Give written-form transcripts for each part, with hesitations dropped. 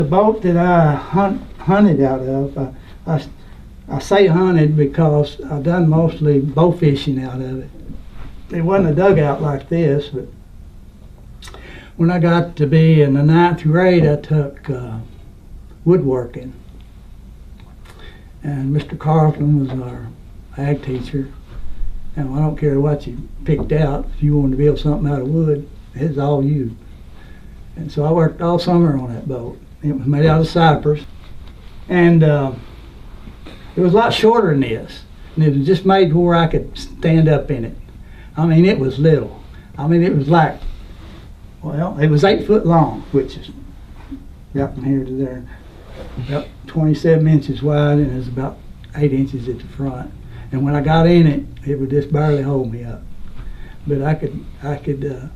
The boat that I hunted out of, I say hunted because I done mostly bow fishing out of it. It wasn't a dugout like this, but when I got to be in the 9th grade, I took woodworking. And Mr. Carlton was our ag teacher. And I don't care what you picked out, if you wanted to build something out of wood, it's all you. And so I worked all summer on that boat. It was made out of cypress. And it was a lot shorter than this. And it was just made where I could stand up in it. I mean, it was little. I mean, it was like, well, it was 8 foot long, which is about from here to there. About 27 inches wide, and it was about 8 inches at the front. And when I got in it, it would just barely hold me up. But I could, that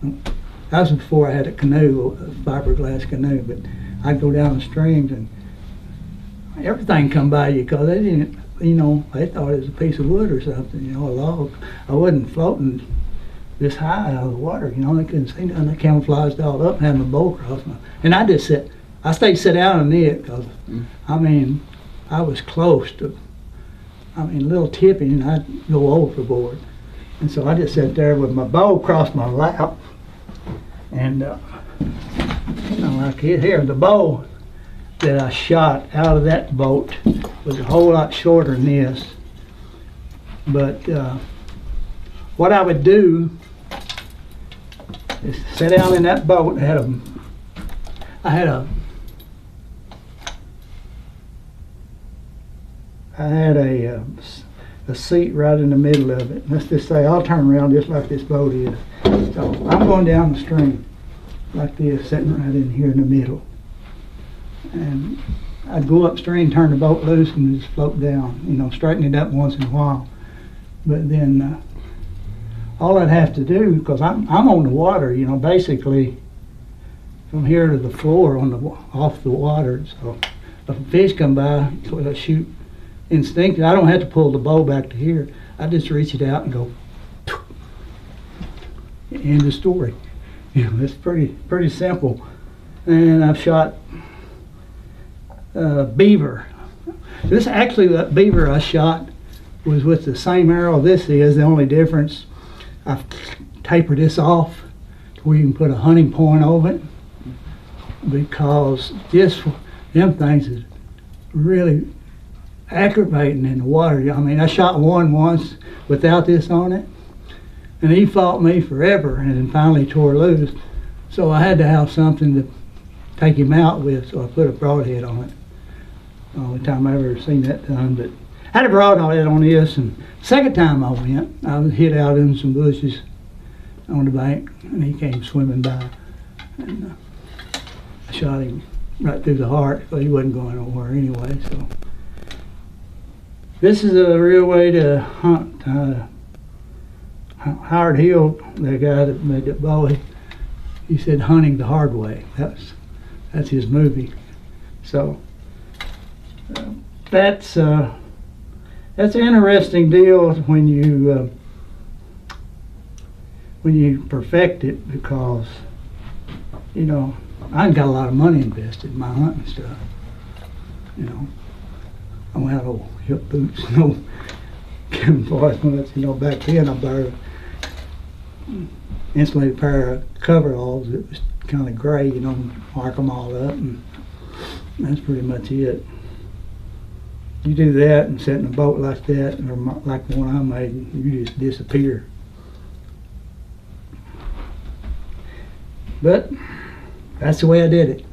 was before I had a canoe, a fiberglass canoe, but I'd go down the streams and everything come by you, because they didn't, they thought it was a piece of wood or something, a log. I wasn't floating this high out of the water, they couldn't see nothing. I camouflaged all up and had my bow across my, and I stayed sit down in it, because, I was close to, a little tipping, and I'd go overboard. And so I just sat there with my bow across my lap, and like here, the bow that I shot out of that boat was a whole lot shorter than this. But what I would do is sit down in that boat. I had a seat right in the middle of it. Let's just say I'll turn around just like this boat is. So I'm going down the stream like this, sitting right in here in the middle. And I'd go upstream, turn the boat loose, and just float down, straighten it up once in a while. But then all I'd have to do, because I'm on the water, basically from here to the floor off the water. So if a fish come by, I shoot instinctively. I don't have to pull the bow back to here. I just reach it out and go. End of story. It's pretty simple. And I've shot beaver. That beaver I shot was with the same arrow this is. The only difference, I've tapered this off to where you can put a hunting point over it, because them things is really aggravating in the water. I shot one once without this on it, and he fought me forever, and then finally tore loose. So I had to have something to take him out with, so I put a broadhead on it. Only time I ever seen that done. But I had a broadhead on this, and the second time I went, I was hit out in some bushes on the bank, and he came swimming by, and I shot him right through the heart, but he wasn't going nowhere anyway. So this is a real way to hunt. Howard Hill, the guy that made that bow, he said hunting the hard way. That's his movie. So that's an interesting deal when you perfect it, because I ain't got a lot of money invested in my hunting stuff. I don't have no hip boots, no camouflage much. Back then I borrowed insulated pair of coveralls that was kind of gray, mark them all up, and that's pretty much it. You do that and sit in a boat like that, or like the one I made, you just disappear. But that's the way I did it.